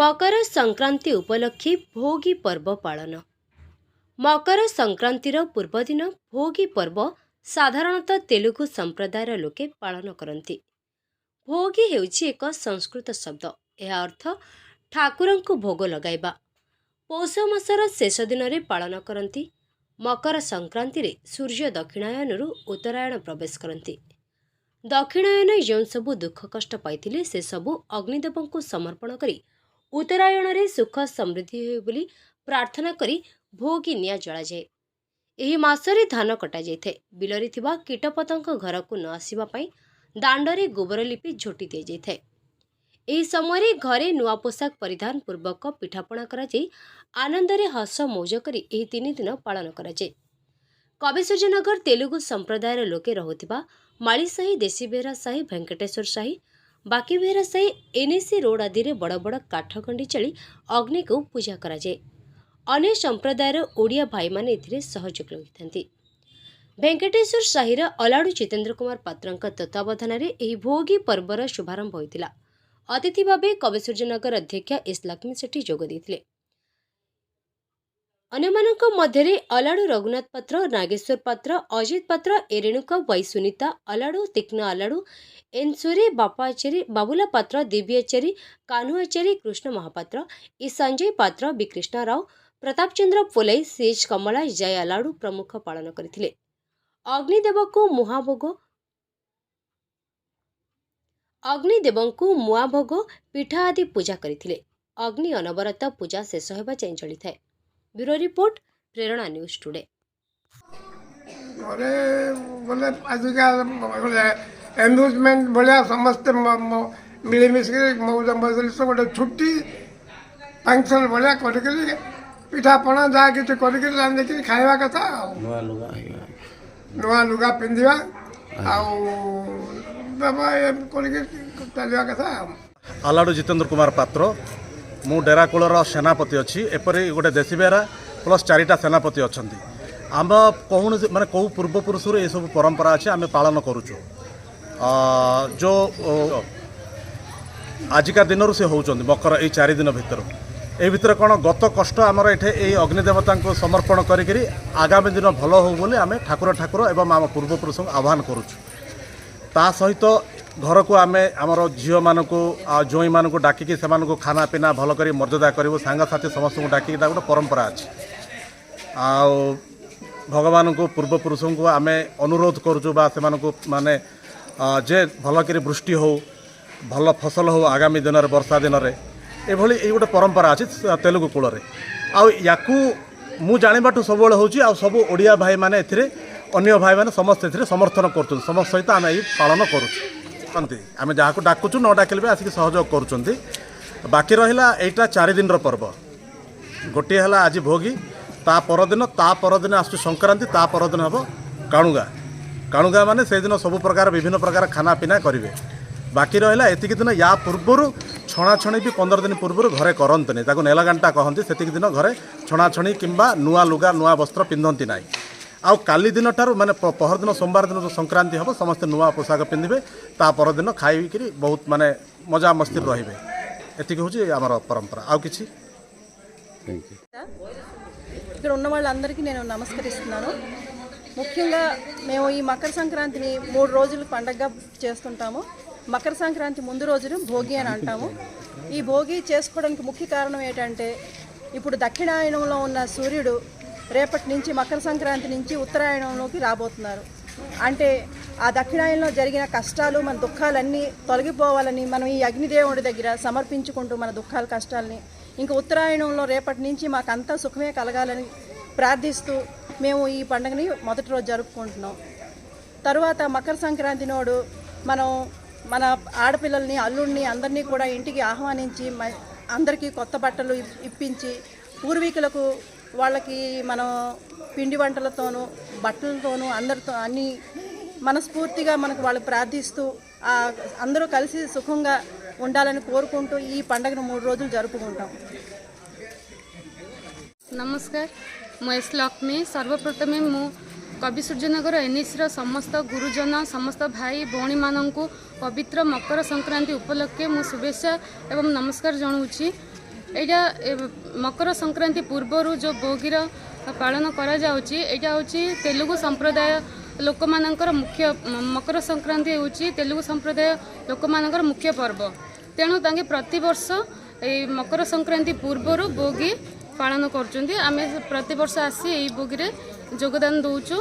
मकर संक्रांति उपलक्षे भोगी पर्व पालन। मकर संक्रांतिर पूर्व दिन भोगी पर्व साधारणतः तेलुगु संप्रदायर लोके पालन करती। भोगी हेउछि एक संस्कृत शब्द। यह अर्थ ठाकुरंकु भोग लगाइबा। पौष मासर शेष दिन रे पालन करती। मकर संक्रांति रे सूर्य दक्षिणायनरु उत्तरायण प्रवेश करती। दक्षिणायन जो सबु दुख कष्ट पाइथिले से सबु अग्निदेवंकु समर्पण करी उत्तरायण रे सुख समृद्धि हो बोली प्रार्थना करी भोगी निया जला जाए। एही मासरे धान कटा जाए। बिलरे थिबा कीटपतंग घर को न आसीबा पई दांडरे गोबर लिपि झोटी दि जाए। एही समय घरे नुआ पोशाक परिधान पूर्वक पिठापणा करा जाई आनंदरे हस मौज करी एही 3 दिन पालन करा जाए। कविसूर्यनगर तेलुगु संप्रदायर लोके रहुथिबा माली साही, देशी बेहरा साही, वेंकटेश्वर साही, बाकी बेहरा साही, एनएसी रोड आदि रे बड़ बड़ काठ खंडी चली अग्नि को पूजा करा जाए। अन्य संप्रदायर ओडिया भाई माने एथिरे सहयोग लगिथांती। वेंकटेश्वर साहीर अलाडू जितेंद्र कुमार पात्रंक तत्वावधान रे एही भोगी पर्वर शुभारंभ होइतिला। अतिथि भावे कविसूर्यनगर अध्यक्षा एस लक्ष्मी सेठी जोग देथिले। अन्यमानक मध्यरे अलाडू रघुनाथ पात्र, नागेश्वर पात्र, अजित पात्र, एरेणुका वाई सुनीता, अलाडू तीक्ष्ण अलाडू, एनसुरे बापाचारी, बाबुला पात्र, दिव्य आचारी, कान्हू आचारी, कृष्ण महापात्र, ई संजय पात्र, बी कृष्णा राव, प्रतापचंद्र पोलाई, सीएच कमला, जय अलाडू प्रमुख पालन करथिले। अग्निदेवको मुआभोग पिठा आदि पूजा करथिले। अग्नि अनवरत पूजा शेष होबा चाहि चली थाए। ब्यूरो रिपोर्ट, प्रेरणा न्यूज टुडे। बोले आजिका एन्जॉयमेंट बढ़िया समस्त मिलमिश मौज मजलिस सब गोटे छुट्टी फंक्शन बढ़िया करके पिठा पणा जहाँ कि रांधिकी खाଇବା कथा नुआ लुगा पिंधिबा चलवा कथा। अलाडू जितेंद्र कुमार पात्र, मु डेराकूलर सेनापति अच्छी। एपरी गोटे देशी बेहरा प्लस 4टा सेनापति अच्छा। आम कौन माने कौ पूर्वपुरुष ये सब परंपरा अच्छे आम पालन करुचु। जो आजिका दिन से होउचंदी मकर ये 4 दिन भितर ए भितर कौन गत कष्ट आमर ये अग्निदेवता को समर्पण करी आगामी दिन भल हो बोली आम ठाकुर एवं आम पूर्वपुरुष आह्वान करुचु। ता सहित घर को आम आमर झील मानक जोई मानक डाकिकी से खाना पीना भल कर मर्यादा करूँ सांगसाथी समस्त को डाकिकी गोटे परंपरा अच्छी। भगवान को पूर्वपुरुष को आम अनुरोध करुचु बा से माने जे भल कर वृष्टि हो भल फसल हो आगामी दिन में वर्षा दिन में एभली ये गोटे परंपरा अच्छी तेलुगु कूल आकू मु जाणीबाटू सब हूँ सब ओडिया भाई मैंने अन्य भाई मैंने समस्त समर्थन कर समस्त सहित आम ये पालन करुँ। आम जहाँ को डाकुचु न डाकिले भी आसिक सहयोग करुँच। बाकी रहा यहाँ 4 दिन पर्व। गोटे है आज भोगी, ता परदिन आसु संक्रांति, ता परदिन हम काणुगा माने से दिन सब प्रकार विभिन्न प्रकार खाना पीना करेंगे। बाकी रहा एतिक दिन या पूर्वर छणाछणी भी 15 दिन पूर्व घरे करते ताको नेलगांटा कहते से दिन घरे छणाछणी किंबा नुआ लुगा नुआ वस्त्र पिंधती ना। आउ काली दिन ठार माने पहर दिन सोमवार दिन जो संक्रांति हम समस्त नुआ पोशाक पिंधे ता परदिन खाई बहुत माने मजा मस्ती रहिबे। एतिक होची आमर परंपरा। आउ किछि ఇక్కడ ఉన్న వాళ్ళందరికీ నేను నమస్కరిస్తున్నాను। ముఖ్యంగా మేము ఈ మకర సంక్రాంతిని 3 రోజులు పండగగా చేస్తుంటాము। మకర సంక్రాంతి ముందు రోజును భోగి అని అంటాము। ఈ భోగి చేసుకోవడానికి ముఖ్య కారణం ఏంటంటే ఇప్పుడు దక్షిణాయనంలో ఉన్న సూర్యుడు రేపటి నుంచి మకర సంక్రాంతి నుంచి ఉత్తరాయణంలోకి రాబోతున్నారు। అంటే ఆ దక్షిణాయనంలో జరిగిన కష్టాలు మన దుఃఖాలన్నీ తొలగిపోవాలని మనం ఈ అగ్నిదేవుడి దగ్గర సమర్పించుకుంటూ మన దుఃఖాల కష్టాలని ఇంకా ఉత్తరాయణంలో రేపటి నుంచి మాకంతా సుఖమే కలగాలని ప్రార్థిస్తూ మేము ఈ పండుగని మొదటి రోజు జరుపుకుంటున్నాం। తర్వాత మకర సంక్రాంతి నాడు మనం మన ఆడపిల్లల్ని అల్లుడిని అందరినీ కూడా ఇంటికి ఆహ్వానించి అందరికీ కొత్త బట్టలు ఇప్పించి పూర్వీకులకు వాళ్ళకి మనం పిండి వంటలతోనూ బట్టలతోనూ అందరితో అన్ని మనస్ఫూర్తిగా మనకు వాళ్ళు ప్రార్థిస్తూ అందరూ కలిసి సుఖంగా ఉండాలని కోరుకుంటూ ఈ పండుగను 3 రోజులు జరుపుకుంటాం। नमस्कार, महेश लक्ष्मी। सर्वप्रथम मु कविसूर्यनगर एनएसी समस्त गुरुजन समस्त भाई भौणी मानू पवित्र मकर संक्रांति उपलक्षे मु शुभेच्छा एवं नमस्कार जनाऊँगी। ଏଇଟା ମକର ସଂକ୍ରାନ୍ତି ପୂର୍ବରୁ ଯେଉଁ ଭୋଗୀର ପାଳନ କରାଯାଉଛି ଏଇଟା ହେଉଛି ତେଲୁଗୁ ସମ୍ପ୍ରଦାୟ ଲୋକମାନଙ୍କର ମୁଖ୍ୟ ମକର ସଂକ୍ରାନ୍ତି ହେଉଛି ତେଲୁଗୁ ସମ୍ପ୍ରଦାୟ ଲୋକମାନଙ୍କର ମୁଖ୍ୟ ପର୍ବ। ତେଣୁ ତାଙ୍କେ ପ୍ରତିବର୍ଷ ଏଇ ମକର ସଂକ୍ରାନ୍ତି ପୂର୍ବରୁ ଭୋଗୀ ପାଳନ କରୁଛନ୍ତି। ଆମେ ପ୍ରତିବର୍ଷ ଆସି ଏଇ ଭୋଗୀରେ ଯୋଗଦାନ ଦେଉଛୁ।